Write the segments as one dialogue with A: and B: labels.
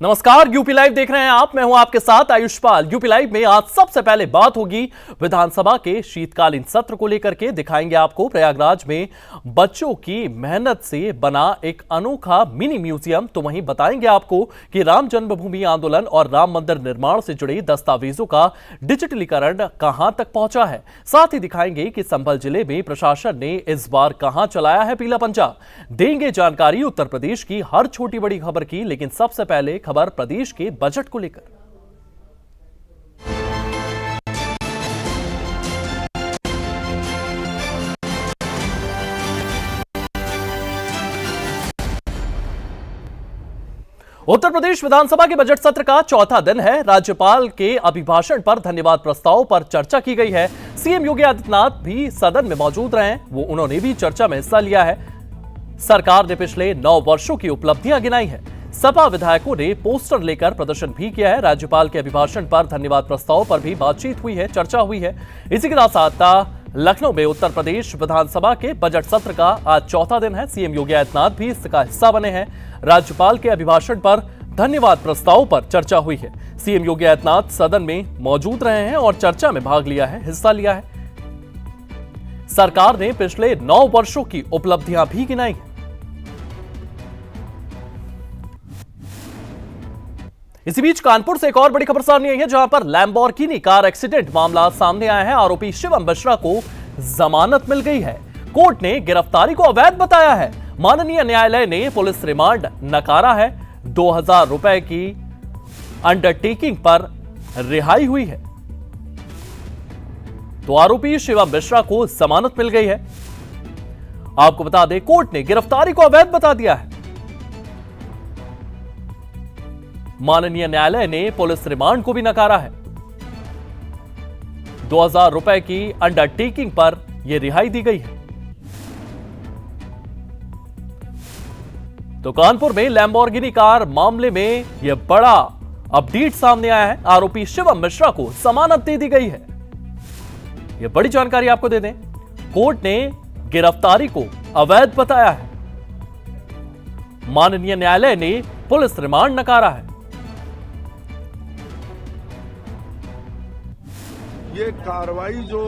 A: नमस्कार, UP live देख रहे हैं आप। मैं हूं आपके साथ आयुष्पाल। यूपी लाइव में आज सबसे पहले बात होगी विधानसभा के शीतकालीन सत्र को लेकर के। दिखाएंगे आपको प्रयागराज में बच्चों की मेहनत से बना एक अनोखा मिनी म्यूजियम। तो वहीं बताएंगे आपको कि राम जन्मभूमि आंदोलन और राम मंदिर निर्माण से जुड़े दस्तावेजों का डिजिटलीकरण कहां तक पहुंचा है। साथ ही दिखाएंगे कि संभल जिले में प्रशासन ने इस बार कहां चलाया है पीला पंजा। देंगे जानकारी उत्तर प्रदेश की हर छोटी बड़ी खबर की, लेकिन सबसे पहले खबर प्रदेश के बजट को लेकर। उत्तर प्रदेश विधानसभा के बजट सत्र का चौथा दिन है। राज्यपाल के अभिभाषण पर धन्यवाद प्रस्ताव पर चर्चा की गई है। सीएम योगी आदित्यनाथ भी सदन में मौजूद रहे, उन्होंने भी चर्चा में हिस्सा लिया है। सरकार ने पिछले 9 वर्षों की उपलब्धियां गिनाई है। सपा विधायकों ने पोस्टर लेकर प्रदर्शन भी किया है। राज्यपाल के अभिभाषण पर धन्यवाद प्रस्ताव पर भी बातचीत हुई है, चर्चा हुई है। इसी के साथ लखनऊ में उत्तर प्रदेश विधानसभा के बजट सत्र का आज चौथा दिन है। सीएम योगी आदित्यनाथ भी इसका हिस्सा बने हैं। राज्यपाल के अभिभाषण पर धन्यवाद प्रस्ताव पर चर्चा हुई है। सीएम योगी आदित्यनाथ सदन में मौजूद रहे हैं और चर्चा में भाग लिया है, हिस्सा लिया है। सरकार ने पिछले 9 वर्षों की उपलब्धियां भी गिनाई है। इसी बीच कानपुर से एक और बड़ी खबर सामने आई है, जहां पर लैम्बोर्गिनी कार एक्सीडेंट मामला सामने आया है। आरोपी शिवम मिश्रा को जमानत मिल गई है। कोर्ट ने गिरफ्तारी को अवैध बताया है। माननीय न्यायालय ने पुलिस रिमांड नकारा है। 2000 रुपए की अंडरटेकिंग पर रिहाई हुई है। तो आरोपी शिवम मिश्रा को जमानत मिल गई है। आपको बता दें, कोर्ट ने गिरफ्तारी को अवैध बता दिया है। माननीय न्यायालय ने पुलिस रिमांड को भी नकारा है। 2000 रुपए की अंडरटेकिंग पर यह रिहाई दी गई है। तो कानपुर में लैम्बोर्गिनी कार मामले में यह बड़ा अपडेट सामने आया है। आरोपी शिवम मिश्रा को जमानत दे दी गई है। यह बड़ी जानकारी आपको दे दें, कोर्ट ने गिरफ्तारी को अवैध बताया है। माननीय न्यायालय ने पुलिस रिमांड नकारा है।
B: ये कार्रवाई जो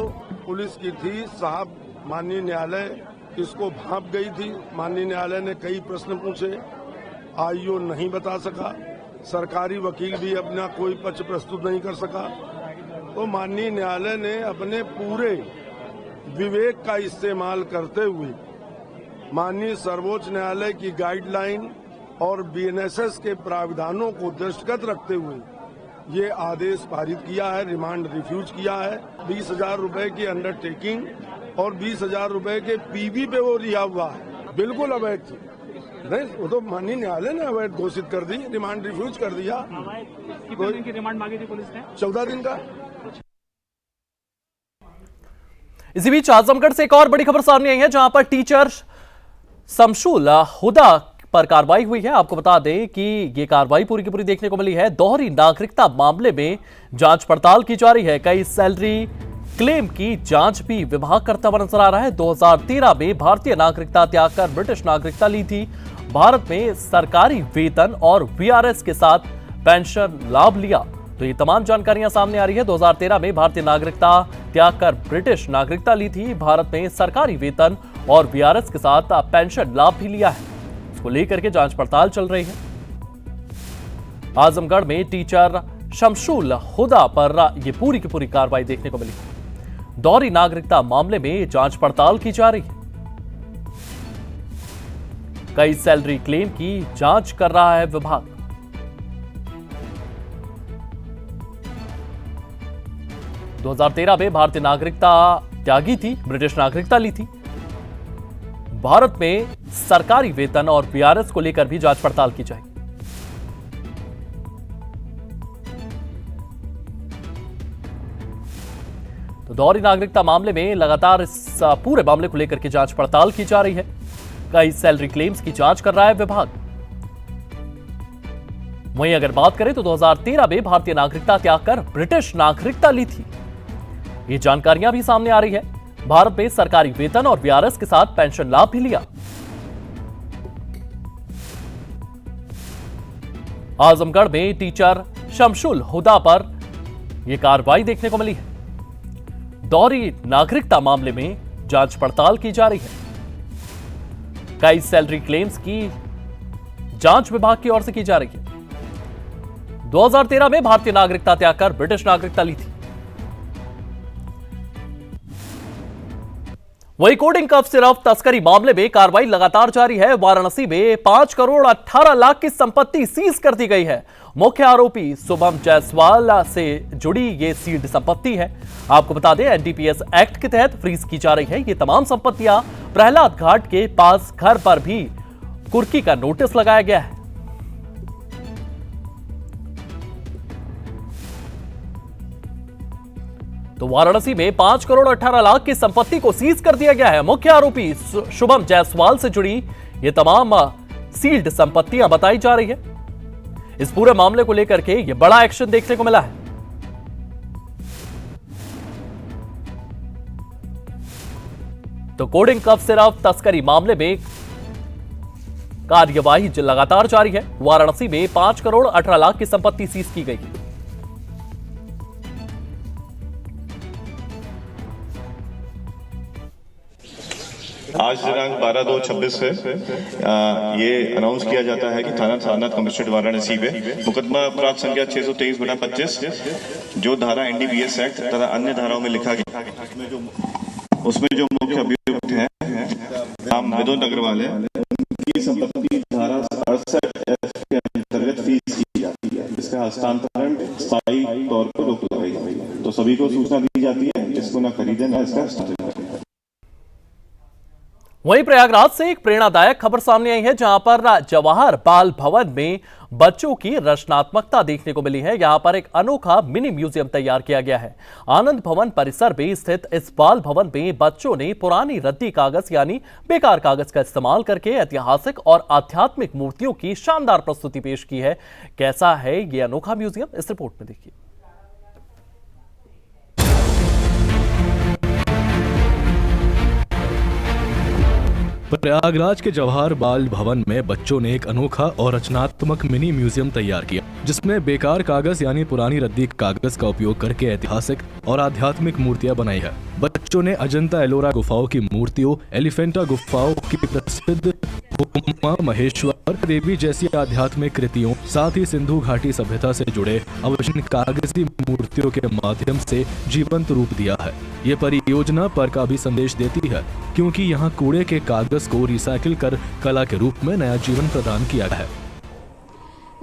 B: पुलिस की थी, साहब माननीय न्यायालय इसको भांप गई थी। माननीय न्यायालय ने कई प्रश्न पूछे, आईओ नहीं बता सका, सरकारी वकील भी अपना कोई पक्ष प्रस्तुत नहीं कर सका। तो माननीय न्यायालय ने अपने पूरे विवेक का इस्तेमाल करते हुए माननीय सर्वोच्च न्यायालय की गाइडलाइन और बीएनएसएस के प्रावधानों को दृष्टिगत रखते हुए ये आदेश पारित किया है, रिमांड रिफ्यूज किया है। 20,000 रुपए की अंडरटेकिंग और 20,000 रुपए के पीवी पे वो रिहा हुआ है। बिल्कुल अवैध थी, नहीं वो तो माननीय न्यायालय ने अवैध घोषित कर दी, रिमांड रिफ्यूज कर दिया।
C: कितने दिन की रिमांड मांगी थी पुलिस ने?
B: 14 दिन का।
A: इसी बीच आजमगढ़ से एक और बड़ी खबर सामने आई है, जहां पर टीचर शमशुल हुदा पर कार्रवाई हुई है। आपको बता दें कि यह कार्रवाई पूरी की पूरी देखने को मिली है। दोहरी नागरिकता मामले में जांच पड़ताल की जा रही है। कई सैलरी क्लेम की जांच भी विभाग करता हुआ नजर आ रहा है। 2013 में भारतीय नागरिकता त्याग कर ब्रिटिश नागरिकता ली थी। भारत में सरकारी वेतन और वीआरएस के साथ पेंशन लाभ लिया। तो ये तमाम जानकारियां सामने आ रही है। 2013 में भारतीय नागरिकता त्याग कर ब्रिटिश नागरिकता ली थी। भारत में सरकारी वेतन और वीआरएस के साथ पेंशन लाभ भी लिया है। इसको लेकर के जांच पड़ताल चल रही है। आजमगढ़ में टीचर शमशुल हुदा पर यह पूरी की पूरी कार्रवाई देखने को मिली। दोहरी नागरिकता मामले में जांच पड़ताल की जा रही है। कई सैलरी क्लेम की जांच कर रहा है विभाग। - 2013 में भारतीय नागरिकता त्यागी थी, ब्रिटिश नागरिकता ली थी। भारत में सरकारी वेतन और वीआरएस को लेकर भी जांच पड़ताल की जाएगी। तो दोहरी नागरिकता मामले में लगातार इस पूरे मामले को लेकर के जांच पड़ताल की जा रही है। कई सैलरी क्लेम्स की जांच कर रहा है विभाग। वहीं अगर बात करें तो 2013 में भारतीय नागरिकता त्याग कर ब्रिटिश नागरिकता ली थी। ये जानकारियां भी सामने आ रही है। भारत में सरकारी वेतन और वीआरएस के साथ पेंशन लाभ भी लिया। आजमगढ़ में टीचर शमशुल हुदा पर यह कार्रवाई देखने को मिली है। दोहरी नागरिकता मामले में जांच पड़ताल की जा रही है। कई सैलरी क्लेम्स की जांच विभाग की ओर से की जा रही है। 2013 में भारतीय नागरिकता त्याग कर ब्रिटिश नागरिकता ली थी। वही कोडिंग कफ सिर्फ तस्करी मामले में कार्रवाई लगातार जारी है। वाराणसी में 5 करोड़ 18 लाख की संपत्ति सीज कर दी गई है। मुख्य आरोपी शुभम जायसवाल से जुड़ी ये सील्ड संपत्ति है। आपको बता दें, एनडीपीएस एक्ट के तहत फ्रीज की जा रही है ये तमाम संपत्तियां। प्रहलाद घाट के पास घर पर भी कुर्की का नोटिस लगाया गया है। तो वाराणसी में 5 करोड़ 18 लाख की संपत्ति को सीज कर दिया गया है। मुख्य आरोपी शुभम जायसवाल से जुड़ी ये तमाम सील्ड संपत्तियां बताई जा रही है। इस पूरे मामले को लेकर के ये बड़ा एक्शन देखने को मिला है। तो कोडिंग कफ सिर्फ तस्करी मामले में कार्यवाही लगातार जारी है। वाराणसी में 5 करोड़ 18 लाख की संपत्ति सीज की गई है।
D: आज दिनांक 12/2/26 से ये अनाउंस किया जाता है कि थाना सारनाथ कमिश्नरेट वाराणसी में मुकदमा अपराध संख्या 623/25 जो धारा एनडीपीएस एक्ट तथा अन्य धाराओं में लिखा गया, उसमें जो मुख्य अभियुक्त हैं नाम विनोद अग्रवाल है, उनकी संपत्ति धारा 68F के अंतर्गत फ्रीज की जाती है, जिसका हस्तांतरण स्थायी तौर पर रोक लगाई गई है। तो सभी को सूचना दी जाती है, इसको न खरीदे न इसका हस्तांतरण करें।
A: वहीं प्रयागराज से एक प्रेरणादायक खबर सामने आई है, जहां पर जवाहर बाल भवन में बच्चों की रचनात्मकता देखने को मिली है। यहां पर एक अनोखा मिनी म्यूजियम तैयार किया गया है। आनंद भवन परिसर में स्थित इस बाल भवन में बच्चों ने पुरानी रद्दी कागज यानी बेकार कागज का इस्तेमाल करके ऐतिहासिक और आध्यात्मिक मूर्तियों की शानदार प्रस्तुति पेश की है। कैसा है ये अनोखा म्यूजियम, इस रिपोर्ट में देखिए।
E: प्रयागराज के जवाहर बाल भवन में बच्चों ने एक अनोखा और रचनात्मक मिनी म्यूजियम तैयार किया, जिसमें बेकार कागज यानी पुरानी रद्दी कागज का उपयोग करके ऐतिहासिक और आध्यात्मिक मूर्तियां बनाई है। बच्चों ने अजंता एलोरा गुफाओं की मूर्तियों, एलिफेंटा गुफाओं की प्रसिद्ध उमा महेश्वर देवी जैसी आध्यात्मिक कृतियों, साथ ही सिंधु घाटी सभ्यता से जुड़े अवशेष कागजी मूर्तियों के माध्यम से जीवंत रूप दिया है। ये परियोजना पर का भी संदेश देती है, क्योंकि यहाँ कूड़े के कागज को रिसाइकिल कर कला के रूप में नया जीवन प्रदान किया है।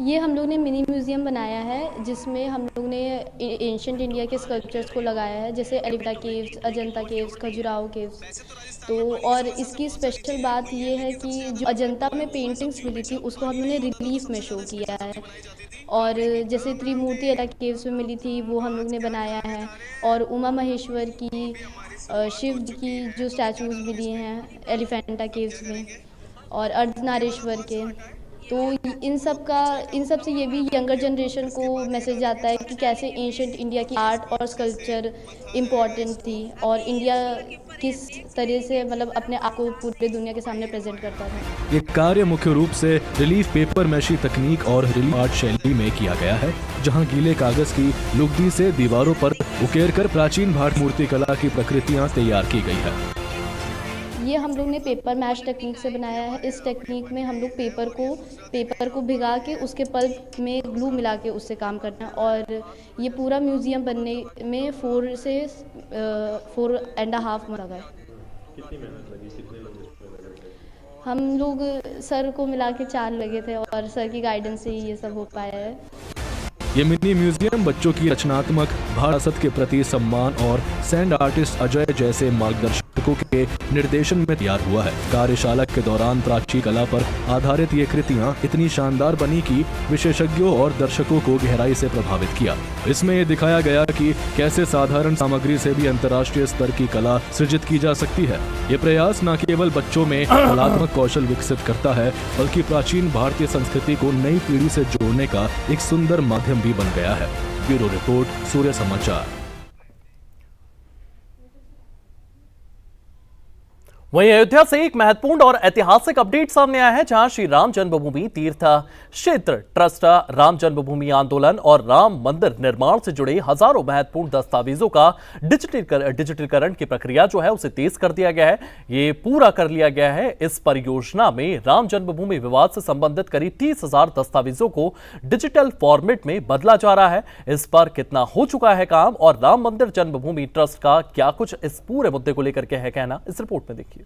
F: ये हम लोग ने मिनी म्यूज़ियम बनाया है, जिसमें हम लोग ने एंशिएंट इंडिया के स्कल्पचर्स को लगाया है, जैसे Elephanta caves, Ajanta caves, Khajuraho caves. तो और इसकी स्पेशल बात ये है कि जो अजंता में पेंटिंग्स मिली थी उसको हम लोग ने रिलीफ में शो किया है, और जैसे त्रिमूर्ति एला केव्स में मिली थी वो हम लोग ने बनाया है, और उमा महेश्वर की, शिव जी की जो स्टैचूज़ मिली हैं एलिफेंटा केव्स में, और अर्धनारीश्वर के। तो इन सब से ये भी यंगर जनरेशन को मैसेज आता है कि कैसे एंशिएंट इंडिया की आर्ट और स्कल्पचर इम्पॉर्टेंट थी, और इंडिया किस तरह से मतलब अपने आप को पूरे दुनिया के सामने प्रेजेंट करता था।
E: ये कार्य मुख्य रूप से रिलीफ पेपर मैशी तकनीक और रिलीफ आर्ट शैली में किया गया है, जहां गीले कागज की लुगदी से दीवारों पर उकेर कर प्राचीन भारतीय मूर्ति कला की प्रकृतियां तैयार की गई है।
F: ये हम लोग ने पेपर मैश टेक्निक से बनाया है। इस टेक्निक में हम लोग पेपर को भिगा के उसके पल्प में ग्लू मिला के उससे काम करना है, और ये पूरा म्यूज़ियम बनने में 4 से 4.5 मंथ लगा है। कितनी मेहनत लगी? हम लोग सर को मिला के 4 लगे थे, और सर की गाइडेंस से ही ये सब हो पाया है।
E: ये मिनी म्यूजियम बच्चों की रचनात्मक विरासत के प्रति सम्मान और सैंड आर्टिस्ट अजय जैसे मार्गदर्शकों के निर्देशन में तैयार हुआ है। कार्यशाला के दौरान प्राचीन कला पर आधारित ये कृतियां इतनी शानदार बनी कि विशेषज्ञों और दर्शकों को गहराई से प्रभावित किया। इसमें ये दिखाया गया कि कैसे साधारण सामग्री से भी अंतर्राष्ट्रीय स्तर की कला सृजित की जा सकती है। ये प्रयास न केवल बच्चों में कलात्मक कौशल विकसित करता है, बल्कि प्राचीन भारतीय संस्कृति को नई पीढ़ी से जोड़ने का एक सुंदर माध्यम भी बन गया है। ब्यूरो रिपोर्ट, सूर्य समाचार।
A: वहीं अयोध्या से एक महत्वपूर्ण और ऐतिहासिक अपडेट सामने आया है, जहां श्री राम जन्मभूमि तीर्थ क्षेत्र ट्रस्ट राम जन्मभूमि आंदोलन और राम मंदिर निर्माण से जुड़े हजारों महत्वपूर्ण दस्तावेजों का डिजिटलीकरण की प्रक्रिया जो है उसे तेज कर दिया गया है। ये पूरा कर लिया गया है। इस परियोजना में राम जन्मभूमि विवाद से संबंधित करीब 30,000 दस्तावेजों को डिजिटल फॉर्मेट में बदला जा रहा है। इस पर कितना हो चुका है काम और राम मंदिर जन्मभूमि ट्रस्ट का क्या कुछ इस पूरे मुद्दे को लेकर के है कहना, इस रिपोर्ट में देखिए।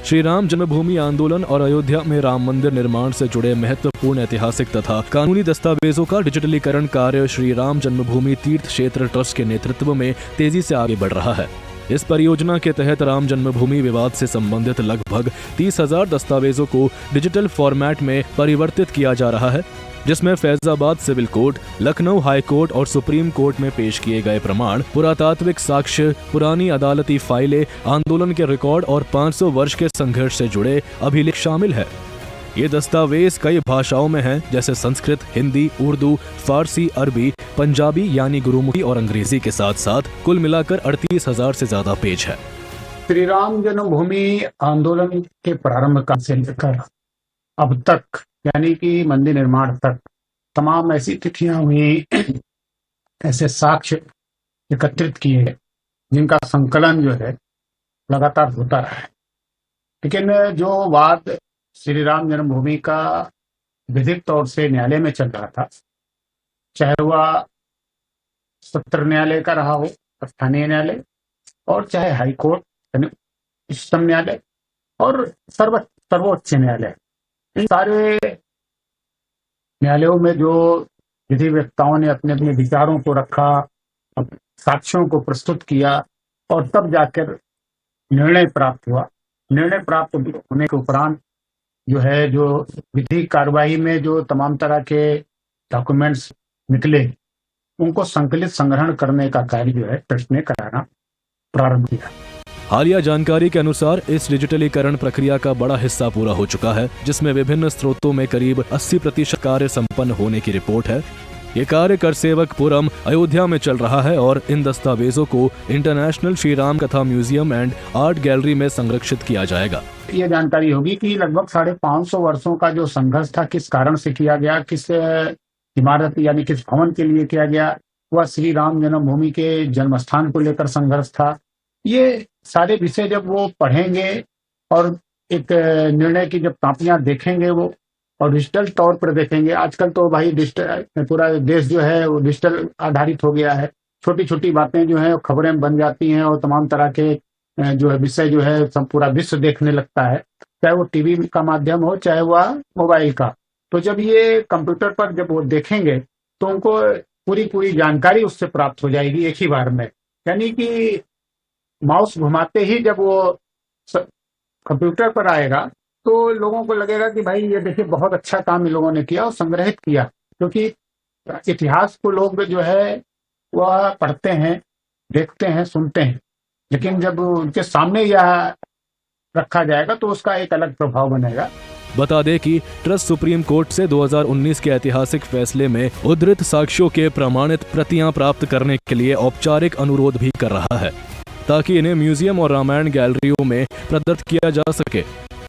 E: श्री राम जन्मभूमि आंदोलन और अयोध्या में राम मंदिर निर्माण से जुड़े महत्वपूर्ण ऐतिहासिक तथा कानूनी दस्तावेजों का डिजिटलीकरण कार्य श्री राम जन्मभूमि तीर्थ क्षेत्र ट्रस्ट के नेतृत्व में तेजी से आगे बढ़ रहा है। इस परियोजना के तहत राम जन्मभूमि विवाद से संबंधित लगभग 30,000 दस्तावेजों को डिजिटल फॉर्मेट में परिवर्तित किया जा रहा है, जिसमें Faizabad civil court, Lucknow high court और सुप्रीम कोर्ट में पेश किए गए प्रमाण, पुरातात्विक साक्ष्य, पुरानी अदालती फाइलें, आंदोलन के रिकॉर्ड और 500 वर्ष के संघर्ष से जुड़े अभिलेख शामिल है। ये दस्तावेज कई भाषाओं में हैं, जैसे संस्कृत, हिंदी, उर्दू, फारसी, अरबी, पंजाबी यानी गुरुमुखी और अंग्रेजी के साथ साथ कुल मिलाकर 38,000 से ज्यादा पेज है।
G: श्री राम जन्मभूमि आंदोलन के प्रारंभ का से लेकर अब तक यानी कि मंदिर निर्माण तक तमाम ऐसी तिथियां हुई, ऐसे साक्ष्य एकत्रित किए जिनका संकलन जो है लगातार होता रहा है। लेकिन जो वाद श्री राम जन्मभूमि का विधिक तौर से न्यायालय में चल रहा था, चाहे वह सत्र न्यायालय का रहा हो, स्थानीय न्यायालय, और चाहे हाई कोर्ट, उच्चतम न्यायालय और सर्वोच्च न्यायालय, इन सारे न्यायालयों में जो विधि वेत्ताओं ने अपने अपने विचारों को रखा, साक्ष्यों को प्रस्तुत किया और तब जाकर निर्णय प्राप्त हुआ। निर्णय प्राप्त होने के उपरांत जो है, जो विधि कार्रवाई में जो तमाम तरह के डॉक्यूमेंट्स निकले, उनको संकलित संग्रहण करने का कार्य जो है ट्रस्ट ने कराना प्रारंभ किया।
E: हालिया जानकारी के अनुसार इस डिजिटलीकरण प्रक्रिया का बड़ा हिस्सा पूरा हो चुका है, जिसमें विभिन्न स्रोतों में करीब 80% कार्य संपन्न होने की रिपोर्ट है। ये कार्य करसेवकपुरम अयोध्या में चल रहा है और इन दस्तावेजों को इंटरनेशनल श्री राम कथा म्यूजियम एंड आर्ट गैलरी में संरक्षित किया जाएगा।
G: ये जानकारी होगी कि लगभग 550 वर्षों का जो संघर्ष था, किस कारण से किया गया, किस इमारत यानी किस भवन के लिए किया गया, वह श्री राम जन्मभूमि के जन्मस्थान को लेकर संघर्ष था। ये सारे विषय जब वो पढ़ेंगे और एक निर्णय की जब कापियां देखेंगे वो, और डिजिटल तौर पर देखेंगे, आजकल तो भाई डिजिटल पूरा देश जो है वो डिजिटल आधारित हो गया है। छोटी छोटी बातें जो है खबरें बन जाती हैं और तमाम तरह के जो है विषय जो है सब पूरा विश्व देखने लगता है, चाहे वो टीवी का माध्यम हो चाहे वह मोबाइल का। तो जब ये कंप्यूटर पर जब वो देखेंगे तो उनको पूरी जानकारी उससे प्राप्त हो जाएगी एक ही बार में। यानी कि माउस घुमाते ही जब वो कंप्यूटर पर आएगा तो लोगों को लगेगा कि भाई ये देखिए बहुत अच्छा काम इन लोगों ने किया और संग्रहित किया। क्योंकि इतिहास को लोग जो है वह पढ़ते हैं, देखते हैं, सुनते हैं, लेकिन जब उनके सामने यह रखा जाएगा तो उसका एक अलग प्रभाव बनेगा।
E: बता दें कि ट्रस्ट सुप्रीम कोर्ट से 2019 के ऐतिहासिक फैसले में उद्धृत साक्ष्यों के प्रमाणित प्रतियां प्राप्त करने के लिए औपचारिक अनुरोध भी कर रहा है, ताकि इन्हें म्यूजियम और रामायण गैलरियों में प्रदर्शित किया जा सके।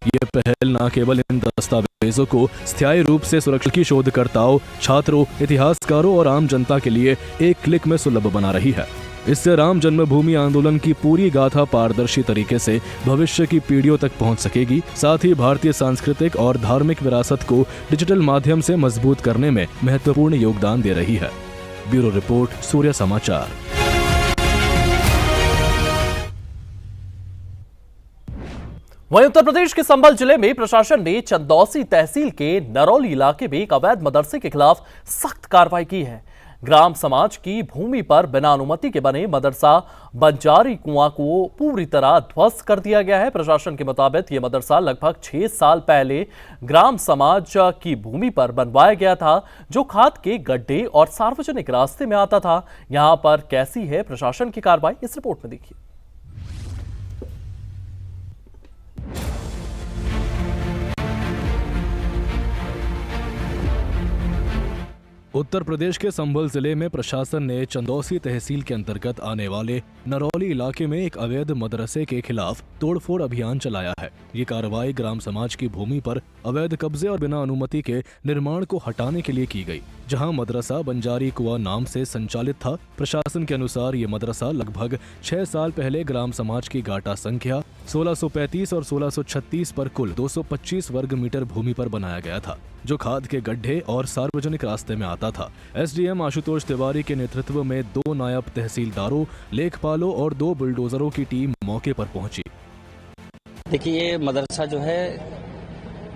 E: ये पहल न केवल इन दस्तावेजों को स्थायी रूप से सुरक्षित की शोधकर्ताओं, छात्रों, इतिहासकारों और आम जनता के लिए एक क्लिक में सुलभ बना रही है। इससे राम जन्मभूमि आंदोलन की पूरी गाथा पारदर्शी तरीके से भविष्य की पीढ़ियों तक पहुंच सकेगी। साथ ही भारतीय सांस्कृतिक और धार्मिक विरासत को डिजिटल माध्यम से मजबूत करने में महत्वपूर्ण योगदान दे रही है। ब्यूरो रिपोर्ट, सूर्य समाचार।
A: वहीं उत्तर प्रदेश के संभल जिले में प्रशासन ने चंदौसी तहसील के नरौली इलाके में एक अवैध मदरसे के खिलाफ सख्त कार्रवाई की है। ग्राम समाज की भूमि पर बिना अनुमति के बने मदरसा बंजारी कुआं को पूरी तरह ध्वस्त कर दिया गया है। प्रशासन के मुताबिक यह मदरसा लगभग 6 साल पहले ग्राम समाज की भूमि पर बनवाया गया था, जो खाद के गड्ढे और सार्वजनिक रास्ते में आता था। यहां पर कैसी है प्रशासन की कार्रवाई, इस रिपोर्ट में देखिए।
E: उत्तर प्रदेश के संभल जिले में प्रशासन ने चंदौसी तहसील के अंतर्गत आने वाले नरौली इलाके में एक अवैध मदरसे के खिलाफ तोड़फोड़ अभियान चलाया है। ये कार्रवाई ग्राम समाज की भूमि पर अवैध कब्जे और बिना अनुमति के निर्माण को हटाने के लिए की गई, जहां मदरसा बंजारी कुआं नाम से संचालित था। प्रशासन के अनुसार ये मदरसा लगभग 6 साल पहले ग्राम समाज की गाटा संख्या 1635 और 1636 पर कुल 225 वर्ग मीटर भूमि पर बनाया गया था, जो खाद के गड्ढे और सार्वजनिक रास्ते में आता था। एसडीएम आशुतोष तिवारी के नेतृत्व में 2 नायब तहसीलदारों, लेखपालों और 2 बुलडोजरों की टीम मौके पर पहुंची।
H: देखिए, ये मदरसा जो है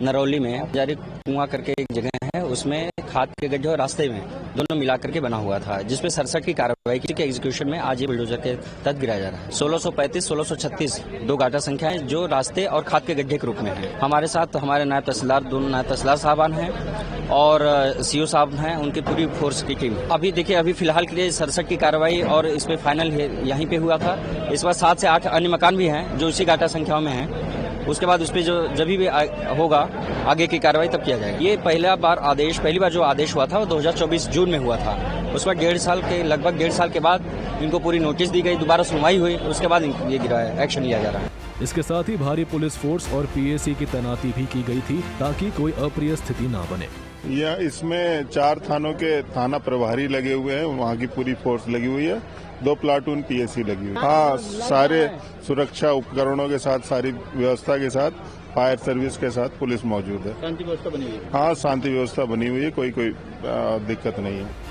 H: नरौली में जारी कुआं करके एक जगह है, उसमें खाद के गड्ढे और रास्ते में दोनों मिला करके बना हुआ था, जिसपे 67 की कार्रवाई की एग्जीक्यूशन में आज ये बुलडोजर के तहत गिराया जा रहा है। 1635, 1636 2 गाटा संख्या है जो रास्ते और खाद के गड्ढे के रूप में है। हमारे साथ हमारे नायब तहसीलदार, दोनों नायब तहसीलदार साहबान हैं और सीओ साहब हैं, उनकी पूरी फोर्स की टीम। अभी देखिए, अभी फिलहाल के लिए 67 की कार्रवाई और इस पे फाइनल यहीं पे हुआ था। इस बार 7 से 8 अन्य मकान भी हैं जो इसी गाटा संख्याओं में हैं। उसके बाद उस पर जो जब भी होगा आगे की कार्रवाई तब किया जाएगा। ये पहली बार जो आदेश हुआ था वो 2024 जून में हुआ था। उस पर लगभग 1.5 साल के बाद इनको पूरी नोटिस दी गई, दोबारा सुनवाई हुई, उसके बाद ये एक्शन लिया जा रहा है।
E: इसके साथ ही भारी पुलिस फोर्स और पीएसी की तैनाती भी की गई थी ताकि कोई अप्रिय स्थिति न बने।
I: इसमें 4 थानों के थाना प्रभारी लगे हुए हैं, वहाँ की पूरी फोर्स लगी हुई है, 2 प्लाटून पीएसी लगी हुई है। हाँ, सारे सुरक्षा उपकरणों के साथ, सारी व्यवस्था के साथ, फायर सर्विस के साथ पुलिस मौजूद है।
H: शांति व्यवस्था बनी हुई है?
I: हाँ, शांति व्यवस्था बनी हुई है, कोई दिक्कत नहीं है।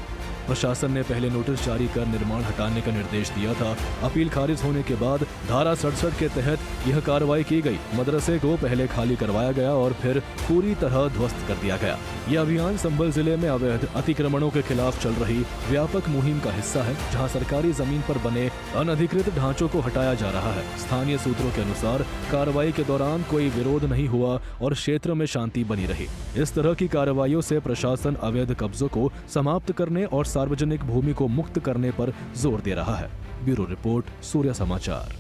E: प्रशासन ने पहले नोटिस जारी कर निर्माण हटाने का निर्देश दिया था। अपील खारिज होने के बाद धारा 67 के तहत यह कार्रवाई की गई। मदरसे को पहले खाली करवाया गया और फिर पूरी तरह ध्वस्त कर दिया गया। यह अभियान संभल जिले में अवैध अतिक्रमणों के खिलाफ चल रही व्यापक मुहिम का हिस्सा है, जहां सरकारी जमीन पर बने अनधिकृत ढांचों को हटाया जा रहा है। स्थानीय सूत्रों के अनुसार कार्रवाई के दौरान कोई विरोध नहीं हुआ और क्षेत्र में शांति बनी रही। इस तरह की कार्रवाइयों से प्रशासन अवैध कब्जों को समाप्त करने और सार्वजनिक भूमि को मुक्त करने पर जोर दे रहा है। ब्यूरो रिपोर्ट, सूर्य समाचार।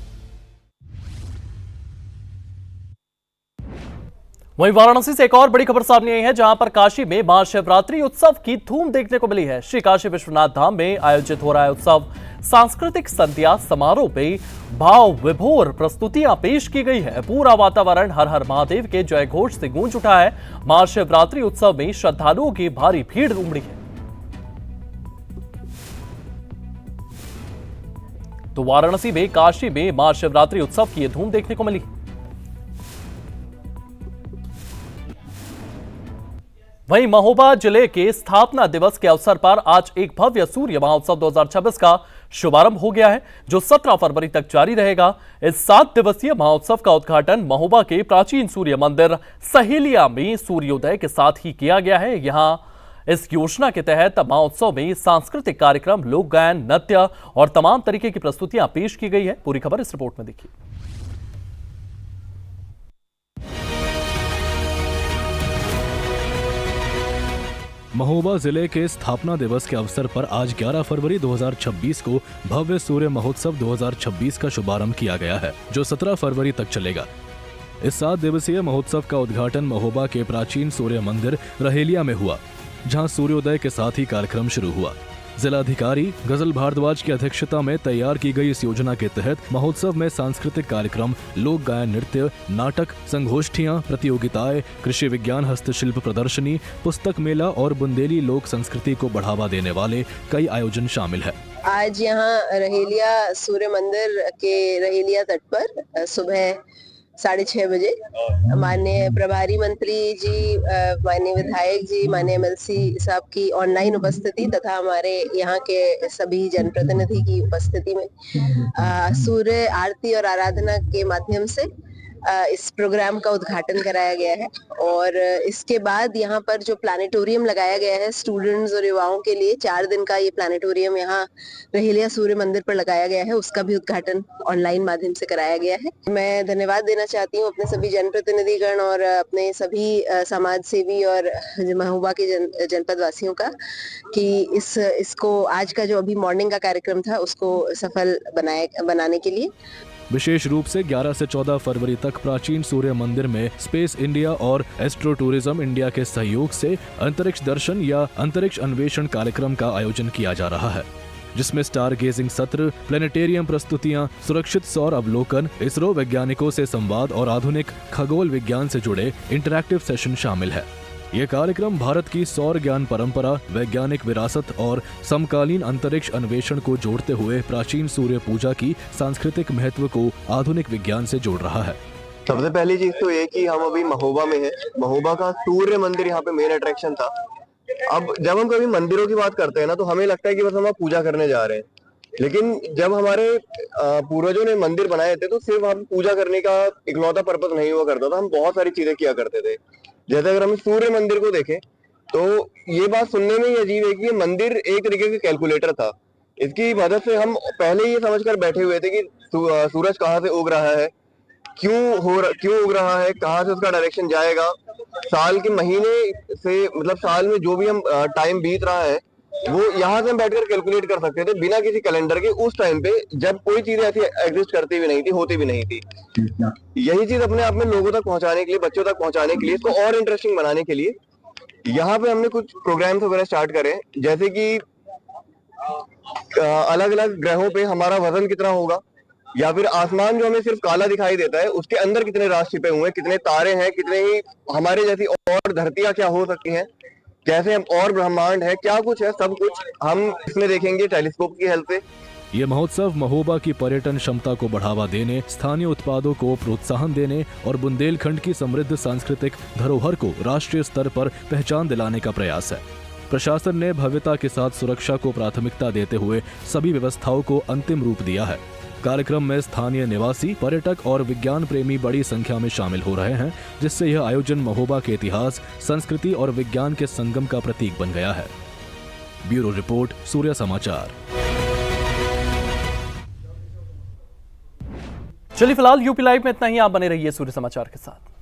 A: वहीं वाराणसी से एक और बड़ी खबर सामने आई है, जहां पर काशी में महाशिवरात्रि उत्सव की धूम देखने को मिली है। श्री काशी विश्वनाथ धाम में आयोजित हो रहा है उत्सव। सांस्कृतिक संध्या समारोह में भाव विभोर प्रस्तुतियां पेश की गई है। पूरा वातावरण हर हर महादेव के जय घोष से गूंज उठा है। महाशिवरात्रि उत्सव में श्रद्धालुओं की भारी भीड़ उमड़ी है। तो वाराणसी में काशी में महाशिवरात्रि उत्सव की धूम देखने को मिली। वहीं महोबा जिले के स्थापना दिवस के अवसर पर आज एक भव्य सूर्य महोत्सव 2026 का शुभारंभ हो गया है, जो 17 फरवरी तक जारी रहेगा। इस 7 दिवसीय महोत्सव का उद्घाटन महोबा के प्राचीन सूर्य मंदिर सहेलिया में सूर्योदय के साथ ही किया गया है। यहां इस योजना के तहत महोत्सव में सांस्कृतिक कार्यक्रम, लोक गायन, नृत्य और तमाम तरीके की प्रस्तुतियां पेश की गई है। पूरी खबर इस रिपोर्ट में देखिए।
E: महोबा जिले के स्थापना दिवस के अवसर पर आज 11 फरवरी 2026 को भव्य सूर्य महोत्सव 2026 का शुभारंभ किया गया है, जो 17 फरवरी तक चलेगा। इस 7 दिवसीय महोत्सव का उद्घाटन महोबा के प्राचीन सूर्य मंदिर रहेलिया में हुआ, जहां सूर्योदय के साथ ही कार्यक्रम शुरू हुआ। जिलाधिकारी गजल भारद्वाज की अध्यक्षता में तैयार की गई इस योजना के तहत महोत्सव में सांस्कृतिक कार्यक्रम, लोक गायन, नृत्य, नाटक, संगोष्ठियां, प्रतियोगिताएं, कृषि विज्ञान, हस्तशिल्प प्रदर्शनी, पुस्तक मेला और बुंदेली लोक संस्कृति को बढ़ावा देने वाले कई आयोजन शामिल है।
J: आज यहाँ रहेलिया सूर्य मंदिर के रहेलिया तट पर सुबह 6:30 बजे माननीय प्रभारी मंत्री जी, माननीय विधायक जी, माननीय एमएलसी साहब की ऑनलाइन उपस्थिति तथा हमारे यहाँ के सभी जनप्रतिनिधि की उपस्थिति में सूर्य आरती और आराधना के माध्यम से इस प्रोग्राम का उद्घाटन कराया गया है। और इसके बाद यहाँ पर जो प्लानिटोरियम लगाया गया है स्टूडेंट्स और युवाओं के लिए, 4 दिन का ये प्लानिटोरियम यहाँ रहेलिया सूर्य मंदिर पर लगाया गया है, उसका भी उद्घाटन ऑनलाइन माध्यम से कराया गया है। मैं धन्यवाद देना चाहती हूँ अपने सभी जनप्रतिनिधिगण और अपने सभी समाज सेवी और महोबा के जनपद वासियों का कि इसको आज का जो अभी मॉर्निंग का कार्यक्रम था उसको सफल बनाने के लिए।
E: विशेष रूप से 11 से 14 फरवरी तक प्राचीन सूर्य मंदिर में स्पेस इंडिया और एस्ट्रो टूरिज्म इंडिया के सहयोग से अंतरिक्ष दर्शन या अंतरिक्ष अन्वेषण कार्यक्रम का आयोजन किया जा रहा है, जिसमें स्टार गेजिंग सत्र, प्लेनेटेरियम प्रस्तुतियां, सुरक्षित सौर अवलोकन, इसरो वैज्ञानिकों से संवाद और आधुनिक खगोल विज्ञान से जुड़े इंटरैक्टिव सेशन शामिल है। यह कार्यक्रम भारत की सौर ज्ञान परंपरा, वैज्ञानिक विरासत और समकालीन अंतरिक्ष अन्वेषण को जोड़ते हुए प्राचीन सूर्य पूजा की सांस्कृतिक महत्व को आधुनिक विज्ञान से जोड़ रहा है।
K: सबसे पहली चीज तो ये कि हम अभी महोबा में हैं। महोबा का सूर्य मंदिर यहाँ पे मेन अट्रैक्शन था। अब जब हम कभी मंदिरों की बात करते हैं ना, तो हमें लगता है कि बस हम पूजा करने जा रहे हैं, लेकिन जब हमारे पूर्वजों ने मंदिर बनाए थे तो सिर्फ हम पूजा करने का इकलौता पर्पस नहीं हुआ करता था, हम बहुत सारी चीजें किया करते थे। जैसे अगर हम सूर्य मंदिर को देखें तो ये बात सुनने में ही अजीब है कि ये मंदिर एक तरीके का कैलकुलेटर था। इसकी मदद से हम पहले ये समझकर बैठे हुए थे कि सूरज कहाँ से उग रहा है, क्यों उग रहा है, कहाँ से उसका डायरेक्शन जाएगा, साल के महीने से मतलब साल में जो भी हम टाइम बीत रहा है वो यहाँ से हम बैठकर कैलकुलेट कर सकते थे बिना किसी कैलेंडर के, उस टाइम पे जब कोई चीज ऐसी एग्जिस्ट करती भी नहीं थी, होती भी नहीं थी। यही चीज अपने आप में लोगों तक पहुंचाने के लिए, बच्चों तक पहुंचाने के लिए, इसको और इंटरेस्टिंग बनाने के लिए यहाँ पे हमने कुछ प्रोग्राम्स वगैरह स्टार्ट करे, जैसे कि अलग अलग ग्रहों पे हमारा वजन कितना होगा, या फिर आसमान जो हमें सिर्फ काला दिखाई देता है उसके अंदर कितने राज छिपे हुए हैं, कितने तारे हैं, कितने ही हमारे जैसी और धरतियां क्या हो सकती हैं, कैसे हम और ब्रह्मांड है, क्या कुछ है, सब कुछ हम इसमें देखेंगे टेलीस्कोप की हेल्प से।
E: ये महोत्सव महोबा की पर्यटन क्षमता को बढ़ावा देने, स्थानीय उत्पादों को प्रोत्साहन देने और बुंदेलखंड की समृद्ध सांस्कृतिक धरोहर को राष्ट्रीय स्तर पर पहचान दिलाने का प्रयास है। प्रशासन ने भव्यता के साथ सुरक्षा को प्राथमिकता देते हुए सभी व्यवस्थाओं को अंतिम रूप दिया है। कार्यक्रम में स्थानीय निवासी, पर्यटक और विज्ञान प्रेमी बड़ी संख्या में शामिल हो रहे हैं, जिससे यह आयोजन महोबा के इतिहास, संस्कृति और विज्ञान के संगम का प्रतीक बन गया है। ब्यूरो रिपोर्ट, सूर्य समाचार।
A: चलिए फिलहाल यूपी लाइव में इतना ही। आप बने रहिए सूर्य समाचार के साथ।